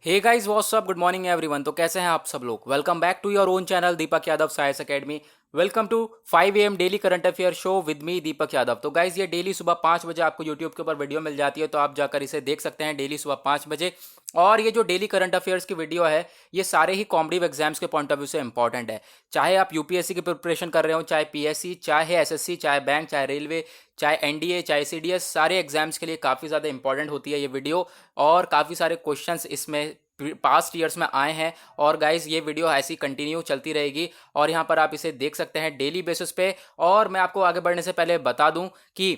हे guys what's up, good morning everyone. तो कैसे हैं आप सब लोग। Welcome back to your own channel Deepak Yadav science academy. Welcome to 5 AM daily current affair show with me Deepak Yadav. तो guys ये डेली सुबह 5 बजे आपको यूट्यूब के ऊपर वीडियो मिल जाती है, तो आप जाकर इसे देख सकते हैं डेली सुबह 5 बजे। और ये जो डेली करंट अफेयर्स की वीडियो है, ये सारे ही कॉम्पिटिटिव एग्जाम्स के पॉइंट ऑफ व्यू से इंपॉर्टेंट है। चाहे आप यूपीएससी की प्रिपरेशन कर रहे हो, चाहे पीएससी, चाहे एसएससी, चाहे बैंक, चाहे रेलवे, चाहे एनडीए, चाहे सीडीएस, सारे एग्जाम्स के लिए काफ़ी ज़्यादा इंपॉर्टेंट होती है ये वीडियो। और काफ़ी सारे क्वेश्चंस इसमें पास्ट ईयर्स में आए हैं। और गाइज ये वीडियो ऐसी कंटिन्यू चलती रहेगी और यहाँ पर आप इसे देख सकते हैं डेली बेसिस पे। और मैं आपको आगे बढ़ने से पहले बता दूं कि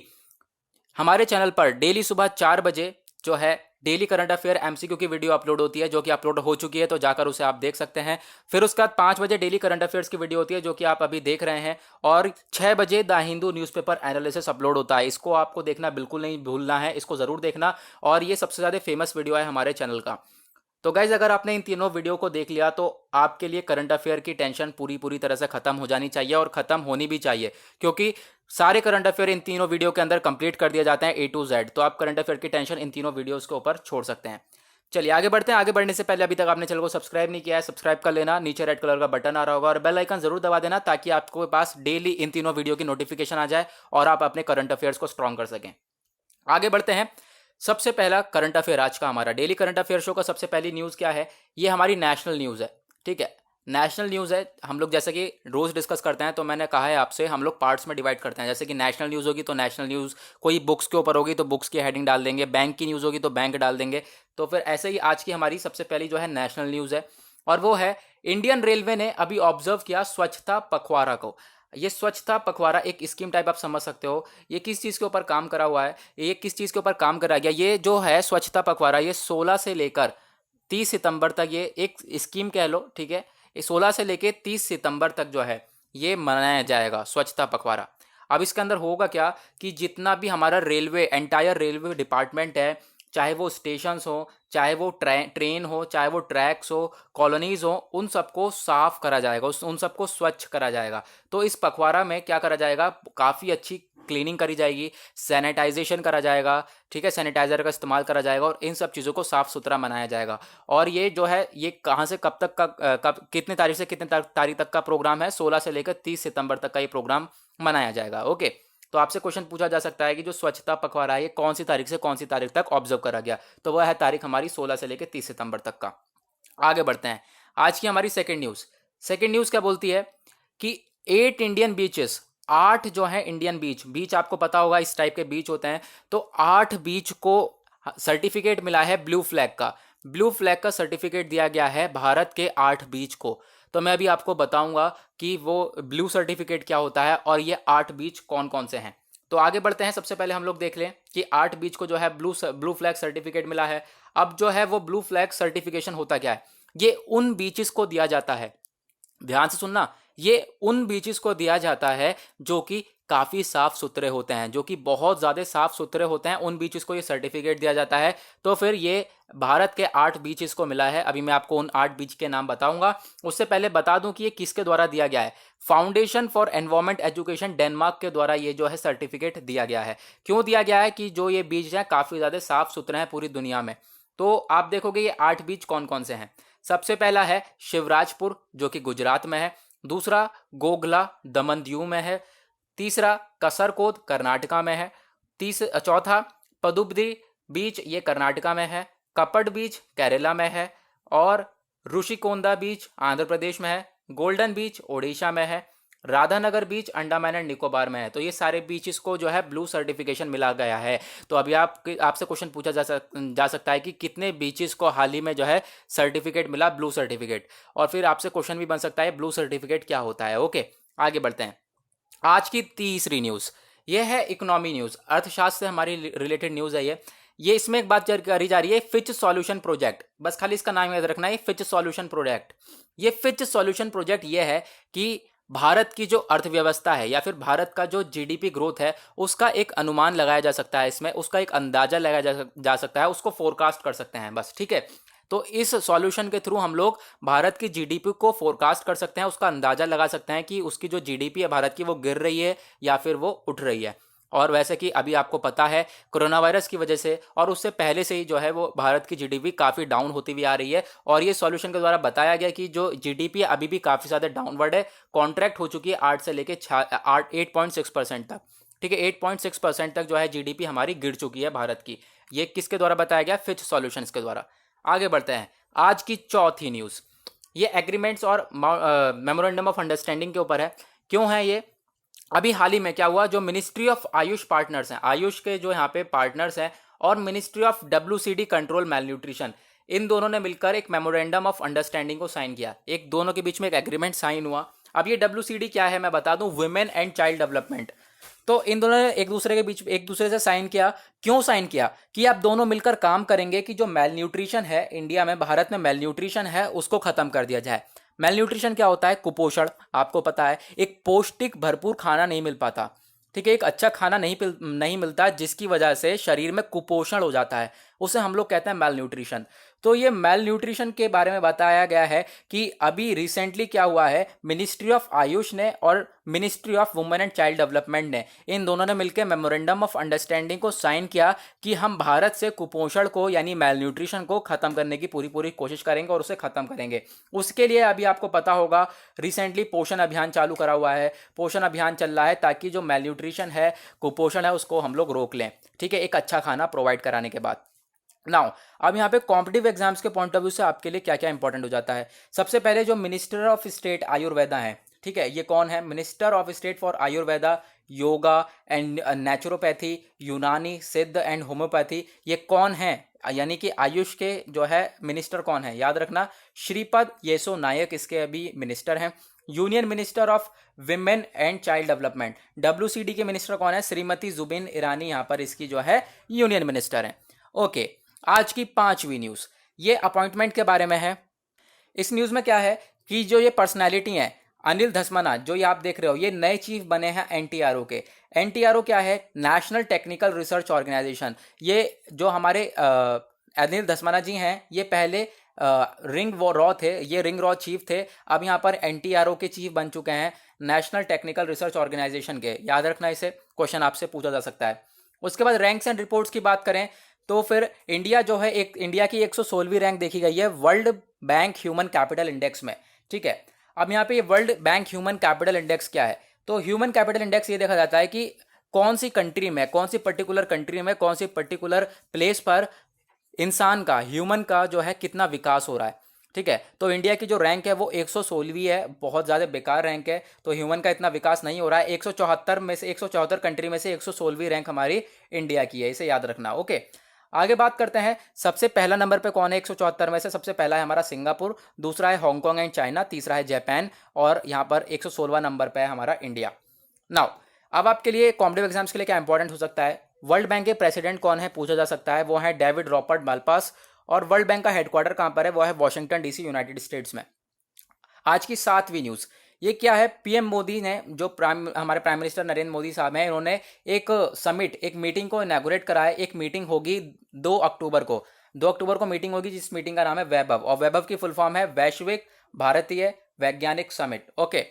हमारे चैनल पर डेली सुबह 4 बजे जो है डेली करंट अफेयर एमसीक्यू की वीडियो अपलोड होती है, जो कि अपलोड हो चुकी है, तो जाकर उसे आप देख सकते हैं। फिर उसके बाद 5 बजे डेली करंट अफेयर्स की वीडियो होती है, जो कि आप अभी देख रहे हैं। और 6 बजे the Hindu newspaper analysis upload होता है। इसको आपको देखना बिल्कुल नहीं भूलना है, इसको ज़रूर देखना। और ये सबसे ज़्यादा फेमस वीडियो है हमारे चैनल का। तो गाइज अगर आपने इन तीनों वीडियो को देख लिया तो आपके लिए करंट अफेयर की टेंशन पूरी तरह से खत्म हो जानी चाहिए, और खत्म होनी भी चाहिए, क्योंकि सारे करंट अफेयर इन तीनों वीडियो के अंदर कंप्लीट कर दिया जाते हैं A to Z। तो आप करंट अफेयर की टेंशन इन तीनों वीडियोस के ऊपर छोड़ सकते हैं। चलिए आगे बढ़ते हैं। आगे बढ़ने से पहले अभी तक आपने चैनल को सब्सक्राइब नहीं किया है, सब्सक्राइब कर लेना। नीचे रेड कलर का बटन आ रहा होगा और बेल आइकन जरूर दबा देना, ताकि आपके पास डेली इन तीनों वीडियो की नोटिफिकेशन आ जाए और आप अपने करंट अफेयर्स को स्ट्रॉन्ग कर सकें। आगे बढ़ते हैं। सबसे पहला करंट अफेयर आज का हमारा डेली करंट अफेयर शो का सबसे पहली न्यूज़ क्या है, ये हमारी नेशनल न्यूज़ है। ठीक है, नेशनल न्यूज़ है। हम लोग जैसे कि रोज़ डिस्कस करते हैं, तो मैंने कहा है आपसे हम लोग पार्ट्स में डिवाइड करते हैं। जैसे कि नेशनल न्यूज़ होगी तो नेशनल न्यूज़, कोई बुक्स के ऊपर होगी तो बुक्स की हेडिंग डाल देंगे, बैंक की न्यूज़ होगी तो बैंक डाल देंगे। तो फिर ऐसे ही आज की हमारी सबसे पहली जो है नेशनल न्यूज़ है, और वो है इंडियन रेलवे ने अभी ऑब्जर्व किया स्वच्छता पखवाड़ा को। ये स्वच्छता पखवाड़ा एक स्कीम टाइप आप समझ सकते हो। ये किस चीज़ के ऊपर काम करा हुआ है, ये किस चीज़ के ऊपर काम करा गया, ये जो है स्वच्छता पखवाड़ा, ये 16 से लेकर 30 सितंबर तक ये एक स्कीम कह लो। ठीक है, ये 16 से लेकर 30 सितंबर तक जो है ये मनाया जाएगा स्वच्छता पखवाड़ा। अब इसके अंदर होगा क्या कि जितना भी हमारा रेलवे, एंटायर रेलवे डिपार्टमेंट है, चाहे वो स्टेशंस हो, चाहे वो ट्रेन हो, चाहे वो ट्रैक्स हो, कॉलोनीज हो, उन सबको साफ करा जाएगा, उन सबको स्वच्छ करा जाएगा। तो इस पखवाड़ा में क्या करा जाएगा, काफ़ी अच्छी क्लीनिंग करी जाएगी, सैनिटाइजेशन करा जाएगा। ठीक है, सैनिटाइजर का इस्तेमाल करा जाएगा और इन सब चीज़ों को साफ सुथरा बनाया जाएगा। और ये जो है ये कहाँ से कब तक का, कब कितने तारीख से कितने तारीख तक का प्रोग्राम है, 16 से लेकर 30 सितंबर तक का ये प्रोग्राम मनाया जाएगा। ओके, तो आपसे क्वेश्चन पूछा जा सकता है कि जो स्वच्छता पखवाड़ा है ये कौन सी तारीख से कौन सी तारीख तक ऑब्जर्व करा गया, तो वह है तारीख हमारी 16 से लेकर 30 सितंबर तक का। आगे बढ़ते हैं। आज की हमारी सेकंड न्यूज़। सेकंड न्यूज़ क्या बोलती है कि 8 इंडियन बीचेस, 8 जो है इंडियन बीच, बीच आपको पता होगा इस टाइप के बीच होते हैं, तो 8 बीच को सर्टिफिकेट मिला है ब्लू फ्लैग का। ब्लू फ्लैग का सर्टिफिकेट दिया गया है भारत के 8 बीच को। तो मैं अभी आपको बताऊंगा कि वो ब्लू सर्टिफिकेट क्या होता है और ये 8 बीच कौन कौन से हैं। तो आगे बढ़ते हैं। सबसे पहले हम लोग देख लें कि 8 बीच को जो है ब्लू फ्लैग सर्टिफिकेट मिला है। अब जो है वो ब्लू फ्लैग सर्टिफिकेशन होता क्या है, ये उन बीचेस को दिया जाता है, ध्यान से सुनना, ये उन बीचेस को दिया जाता है जो कि काफ़ी साफ सुथरे होते हैं, जो कि बहुत ज़्यादा साफ सुथरे होते हैं, उन बीचेस को ये सर्टिफिकेट दिया जाता है। तो फिर ये भारत के 8 बीचेस को मिला है। अभी मैं आपको उन 8 बीच के नाम बताऊंगा। उससे पहले बता दूं कि ये किसके द्वारा दिया गया है। Foundation for environment education Denmark के द्वारा ये जो है सर्टिफिकेट दिया गया है। क्यों दिया गया है कि जो ये बीच हैं काफ़ी ज़्यादा साफ सुथरे हैं पूरी दुनिया में। तो आप देखोगे ये 8 बीच कौन कौन से हैं। सबसे पहला है शिवराजपुर, जो कि गुजरात में है। दूसरा गोगला, दमन दीव में है। तीसरा कसरकोद, कर्नाटका में है। चौथा पदुबदी बीच, ये कर्नाटका में है। कपड़ बीच केरला में है। और ऋषिकोंदा बीच आंध्र प्रदेश में है। गोल्डन बीच ओडिशा में है। राधानगर बीच अंडमान एंड निकोबार में है। तो ये सारे बीचेस को जो है ब्लू सर्टिफिकेशन मिला गया है। तो अभी आपसे क्वेश्चन पूछा जा सकता है कि कितने बीचेस को हाल ही में जो है सर्टिफिकेट मिला, ब्लू सर्टिफिकेट। और फिर आपसे क्वेश्चन भी बन सकता है ब्लू सर्टिफिकेट क्या होता है। ओके, आगे बढ़ते हैं। आज की तीसरी न्यूज़ ये है इकोनॉमी न्यूज़, अर्थशास्त्र से हमारी रिलेटेड न्यूज़ है ये इसमें एक बात करी जा रही है, फिच सॉल्यूशन प्रोजेक्ट। बस खाली इसका नाम याद रखना है, फिच सॉल्यूशन प्रोजेक्ट। ये फिच सॉल्यूशन प्रोजेक्ट ये है कि भारत की जो अर्थव्यवस्था है या फिर भारत का जो जीडीपी ग्रोथ है उसका एक अनुमान लगाया जा सकता है, इसमें उसका एक अंदाजा लगाया जा सकता है, उसको फोरकास्ट कर सकते हैं बस। ठीक है, तो इस सॉल्यूशन के थ्रू हम लोग भारत की जीडीपी को फोरकास्ट कर सकते हैं, उसका अंदाजा लगा सकते हैं कि उसकी जो जीडीपी है भारत की वो गिर रही है या फिर वो उठ रही है। और वैसे कि अभी आपको पता है कोरोना वायरस की वजह से और उससे पहले से ही जो है वो भारत की जीडीपी काफ़ी डाउन होती हुई आ रही है, और ये सॉल्यूशन के द्वारा बताया गया कि जो जीडीपी अभी भी काफ़ी ज़्यादा डाउनवर्ड है, कॉन्ट्रैक्ट हो चुकी है 8 से लेकर 8.6% तक। ठीक है, 8.6% तक जो है जीडीपी हमारी गिर चुकी है भारत की। ये किसके द्वारा बताया गया? फिच सॉल्यूशंस के द्वारा। आगे बढ़ते हैं, आज की चौथी न्यूज़, ये एग्रीमेंट्स और मेमोरेंडम ऑफ अंडरस्टैंडिंग के ऊपर है। क्यों है ये? अभी हाल ही में क्या हुआ, जो मिनिस्ट्री ऑफ आयुष पार्टनर्स हैं, आयुष के जो यहाँ पे पार्टनर्स हैं, और ministry of WCD control malnutrition, इन दोनों ने मिलकर एक मेमोरेंडम ऑफ अंडरस्टैंडिंग को साइन किया। एक दोनों के बीच में एक एग्रीमेंट साइन हुआ। अब ये डब्ल्यूसीडी क्या है मैं बता दूं, वुमेन एंड चाइल्ड डेवलपमेंट। तो इन दोनों ने एक दूसरे से साइन किया। क्यों साइन किया? कि आप दोनों मिलकर काम करेंगे कि जो मेल न्यूट्रिशन है इंडिया में, भारत में मेल न्यूट्रिशन है, उसको खत्म कर दिया जाए। मेल न्यूट्रिशन क्या होता है? कुपोषण। आपको पता है, एक पौष्टिक भरपूर खाना नहीं मिल पाता। ठीक है, एक अच्छा खाना नहीं मिलता, जिसकी वजह से शरीर में कुपोषण हो जाता है, उसे हम लोग कहते हैं मेल न्यूट्रिशन। तो ये मेल न्यूट्रिशन के बारे में बताया गया है कि अभी रिसेंटली क्या हुआ है, मिनिस्ट्री ऑफ आयुष ने और ministry of women and child development ने, इन दोनों ने मिलकर मेमोरेंडम ऑफ अंडरस्टैंडिंग को साइन किया कि हम भारत से कुपोषण को यानी मेल न्यूट्रिशन को खत्म करने की पूरी पूरी कोशिश करेंगे और उसे खत्म करेंगे। उसके लिए अभी आपको पता होगा रिसेंटली पोषण अभियान चालू करा हुआ है, पोषण अभियान चल रहा है, ताकि जो मेल न्यूट्रिशन है, कुपोषण है, उसको हम लोग रोक लें। ठीक है, एक अच्छा खाना प्रोवाइड कराने के बाद। नाउ अब यहाँ पे कॉम्पिटिटिव एग्जाम्स के पॉइंट ऑफ व्यू से आपके लिए क्या क्या इंपॉर्टेंट हो जाता है। सबसे पहले जो मिनिस्टर ऑफ स्टेट आयुर्वेदा है, ठीक है, ये कौन है? Minister of state for Ayurveda, yoga and naturopathy, यूनानी, सिद्ध एंड होम्योपैथी, ये कौन है? यानी कि आयुष के जो है मिनिस्टर कौन है? याद रखना, श्रीपद येसो नायक इसके अभी मिनिस्टर हैं। Union minister of women and child development, WCD के मिनिस्टर कौन है? श्रीमती जुबिन ईरानी यहाँ पर इसकी जो है यूनियन मिनिस्टर हैं। ओके, आज की पांचवी न्यूज़, ये अपॉइंटमेंट के बारे में है। इस न्यूज़ में क्या है कि जो ये पर्सनैलिटी हैं, अनिल धस्माना, जो ये आप देख रहे हो, ये नए चीफ बने हैं एनटीआरओ के। एनटीआरओ क्या है? National technical research organisation. ये जो हमारे अनिल धस्माना जी हैं, ये पहले रिंग रॉ थे, ये रिंग रॉ चीफ थे, अब यहाँ पर एनटीआरओ के चीफ बन चुके हैं, नेशनल टेक्निकल रिसर्च ऑर्गेनाइजेशन के। याद रखना, इसे क्वेश्चन आपसे पूछा जा सकता है। उसके बाद रैंक्स एंड रिपोर्ट्स की बात करें तो फिर इंडिया जो है, एक इंडिया की 116वीं रैंक देखी गई है world bank human capital index में। ठीक है, अब यहाँ पे ये world bank human capital index क्या है? तो ह्यूमन कैपिटल इंडेक्स ये देखा जाता है कि कौन सी कंट्री में, कौन सी पर्टिकुलर कंट्री में, कौन सी पर्टिकुलर प्लेस पर इंसान का, ह्यूमन का जो है कितना विकास हो रहा है। ठीक है, तो इंडिया की जो रैंक है वो 116वीं है, बहुत ज़्यादा बेकार रैंक है, तो ह्यूमन का इतना विकास नहीं हो रहा है। 174 में से 174 कंट्री में से 116वीं रैंक हमारी इंडिया की है, इसे याद रखना। ओके, आगे बात करते हैं, सबसे पहला नंबर पे कौन है 174 में से? सबसे पहला है हमारा सिंगापुर, दूसरा है हांगकांग एंड चाइना, तीसरा है जापान, और यहाँ पर 116वां नंबर पे है हमारा इंडिया। नाउ अब आपके लिए कॉम्पिटिटिव एग्जाम्स के लिए क्या इंपॉर्टेंट हो सकता है? वर्ल्ड बैंक के प्रेसिडेंट कौन है पूछा जा सकता है, वो है डेविड रॉबर्ट मालपास, और वर्ल्ड बैंक का हेडक्वार्टर कहाँ पर है? वो है वॉशिंगटन डीसी, यूनाइटेड स्टेट्स में। आज की सातवीं न्यूज़, ये क्या है? पीएम मोदी ने, जो हमारे प्राइम मिनिस्टर नरेंद्र मोदी साहब हैं, इन्होंने एक समिट, एक मीटिंग को इनॉग्रेट करा है। एक मीटिंग होगी 2 अक्टूबर को, 2 अक्टूबर को मीटिंग होगी, जिस मीटिंग का नाम है वैभव, और वैभव की फुल फॉर्म है वैश्विक भारतीय वैज्ञानिक समिट। ओके,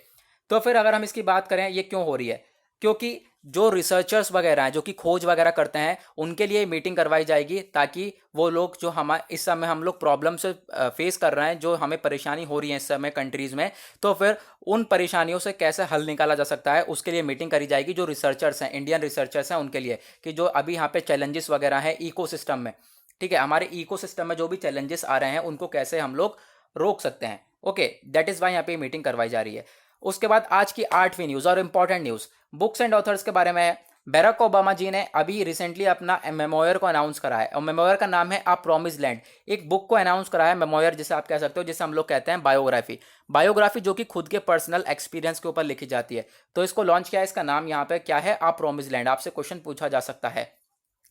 तो फिर अगर हम इसकी बात करें, ये क्यों हो रही है? क्योंकि जो रिसर्चर्स वगैरह हैं, जो कि खोज वगैरह करते हैं, उनके लिए मीटिंग करवाई जाएगी, ताकि वो लोग जो हमारे इस समय हम लोग प्रॉब्लम से फेस कर रहे हैं, जो हमें परेशानी हो रही है इस समय कंट्रीज़ में, तो फिर उन परेशानियों से कैसे हल निकाला जा सकता है, उसके लिए मीटिंग करी जाएगी। जो रिसर्चर्स हैं, इंडियन रिसर्चर्स हैं, उनके लिए, कि जो अभी यहाँ पे चैलेंजेस वगैरह हैं इकोसिस्टम में, ठीक है, हमारे इकोसिस्टम में जो भी चैलेंजेस आ रहे हैं, उनको कैसे हम लोग रोक सकते हैं। ओके, दैट इज़ वाई यहाँ पे मीटिंग करवाई जा रही है। उसके बाद आज की 8वीं न्यूज़ और important news books and authors के बारे में है। बैराक ओबामा जी ने अभी रिसेंटली अपना मेमोयर को अनाउंस करा है, और मेमोयर का नाम है अ प्रॉमिस लैंड। एक बुक को अनाउंस करा है, मेमोयर जिसे आप कह सकते हो, जिसे हम लोग कहते हैं बायोग्राफी। बायोग्राफी जो कि खुद के पर्सनल एक्सपीरियंस के ऊपर लिखी जाती है, तो इसको लॉन्च किया है। इसका नाम यहाँ पे क्या है? A promise land. आपसे क्वेश्चन पूछा जा सकता है।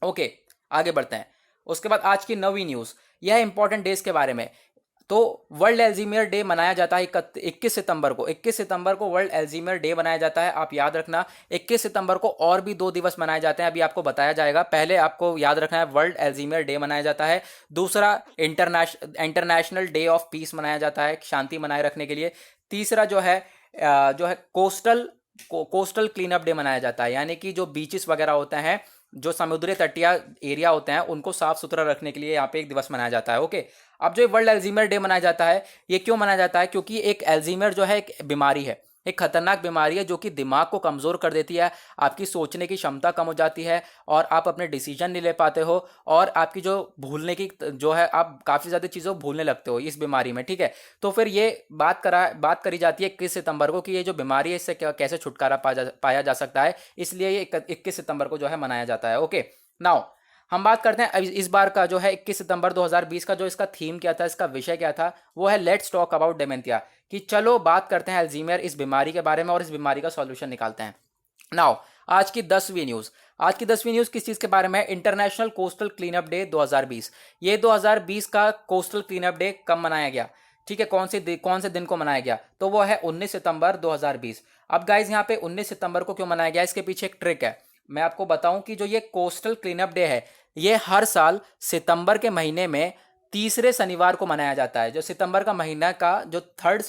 ओके, आगे बढ़ते हैं। उसके बाद आज की 9वीं न्यूज़, यह इंपॉर्टेंट डेज के बारे में। तो वर्ल्ड एल्जीमियर डे मनाया जाता है 21 सितंबर को। 21 सितंबर को वर्ल्ड एल्जीमियर डे मनाया जाता है, आप याद रखना। 21 सितंबर को और भी 2 दिवस मनाए जाते हैं, अभी आपको बताया जाएगा। पहले आपको याद रखना है, वर्ल्ड एल्जीमियर डे मनाया जाता है। दूसरा इंटरनेशनल डे ऑफ पीस मनाया जाता है, शांति बनाए रखने के लिए। तीसरा जो है coastal coastal clean up day मनाया जाता है, यानी कि जो बीचेस वगैरह होते हैं, जो समुद्री तटीय एरिया होते हैं, उनको साफ सुथरा रखने के लिए यहाँ पे एक दिवस मनाया जाता है। ओके, अब जो वर्ल्ड एल्जीमर डे मनाया जाता है, ये क्यों मनाया जाता है? क्योंकि एक एल्जीमर जो है एक बीमारी है, एक खतरनाक बीमारी है जो कि दिमाग को कमज़ोर कर देती है, आपकी सोचने की क्षमता कम हो जाती है और आप अपने डिसीजन नहीं ले पाते हो, और आपकी जो भूलने की जो है, आप काफ़ी ज़्यादा चीज़ों को भूलने लगते हो इस बीमारी में, ठीक है। तो फिर ये बात करी जाती है 21 सितंबर को कि ये जो बीमारी है इससे कैसे छुटकारा पाया जा सकता है, इसलिए ये 21 सितंबर को जो है मनाया जाता है। ओके, नाउ हम बात करते हैं इस बार का जो है 21 सितंबर 2020 का जो इसका थीम क्या था, इसका विषय क्या था, वो है लेट्स टॉक अबाउट डेमेंटिया, कि चलो बात करते हैं अल्जीमियर इस बीमारी के बारे में और इस बीमारी का सॉल्यूशन निकालते हैं। नाउ आज की 10वीं न्यूज़, आज की 10वीं न्यूज़ किस चीज़ के बारे में? International coastal clean up day 2020। ये 2020 का कोस्टल क्लीन अप डे कब मनाया गया, ठीक है, कौन से दिन को मनाया गया? तो वो है 19 सितंबर 2020। अब गाइज यहाँ पे 19 सितंबर को क्यों मनाया गया, इसके पीछे एक ट्रिक है। मैं आपको बताऊं कि जो ये कोस्टल क्लीन अप डे है, ये हर साल सितंबर के महीने में तीसरे शनिवार को मनाया जाता है। जो सितंबर का महीना का जो थर्ड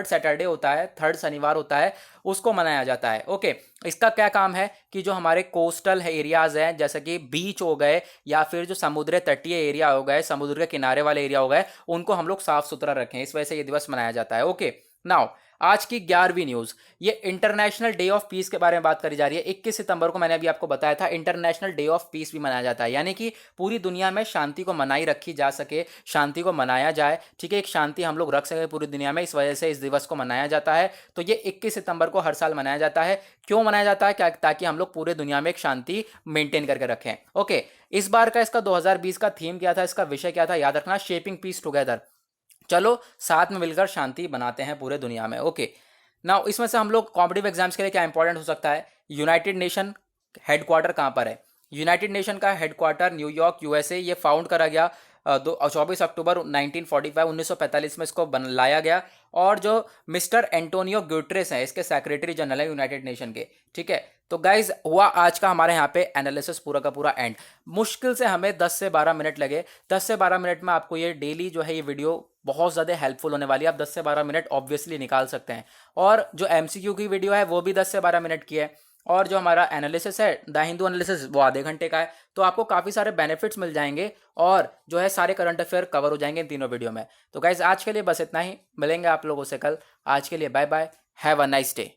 सैटरडे होता है, थर्ड शनिवार होता है, उसको मनाया जाता है। ओके, इसका क्या काम है कि जो हमारे कोस्टल एरियाज हैं, जैसे कि बीच हो गए या फिर जो समुद्र तटीय एरिया हो गए, समुद्र के किनारे वाले एरिया हो गए, उनको हम लोग साफ सुथरा रखें, इस वजह से ये दिवस मनाया जाता है। ओके, नाउ आज की 11वीं न्यूज़, ये इंटरनेशनल डे ऑफ पीस के बारे में बात करी जा रही है। 21 सितंबर को मैंने अभी आपको बताया था इंटरनेशनल डे ऑफ पीस भी मनाया जाता है, यानी कि पूरी दुनिया में शांति को मनाई रखी जा सके, शांति को मनाया जाए, ठीक है, एक शांति हम लोग रख सके पूरी दुनिया में, इस वजह से इस दिवस को मनाया जाता है। तो ये 21 सितंबर को हर साल मनाया जाता है। क्यों मनाया जाता है? क्या, ताकि हम लोग पूरे दुनिया में एक शांति मेंटेन करके रखें। ओके, इस बार का इसका 2020 का थीम क्या था, इसका विषय क्या था, याद रखना, शेपिंग पीस टुगेदर, चलो साथ में मिलकर शांति बनाते हैं पूरे दुनिया में। ओके, नाउ इसमें से हम लोग कॉम्पिटिटिव एग्जाम्स के लिए क्या इंपॉर्टेंट हो सकता है? यूनाइटेड नेशन हेडक्वार्टर कहाँ पर है? यूनाइटेड नेशन का हेडक्वार्टर न्यूयॉर्क, यूएसए। ये फाउंड करा गया 24 अक्टूबर 1945 में इसको लाया गया, और जो मिस्टर एंटोनियो ग्यूट्रेस हैं, इसके सेक्रेटरी जनरल है यूनाइटेड नेशन के, ठीक है। तो गाइज हुआ आज का हमारे यहाँ पे एनालिसिस पूरा का पूरा एंड। मुश्किल से हमें 10 से 12 मिनट लगे, 10 से 12 मिनट में आपको ये डेली जो है ये वीडियो बहुत ज़्यादा हेल्पफुल होने वाली है। आप 10 से 12 मिनट ऑब्वियसली निकाल सकते हैं, और जो एमसीक्यू की वीडियो है वो भी 10 से 12 मिनट की है, और जो हमारा एनालिसिस है द हिंदू एनालिसिस वो आधे घंटे का है। तो आपको काफ़ी सारे बेनिफिट्स मिल जाएंगे, और जो है सारे करंट अफेयर कवर हो जाएंगे इन तीनों वीडियो में। तो गाइज आज के लिए बस इतना ही, मिलेंगे आप लोगों से कल। आज के लिए bye bye, have a nice day.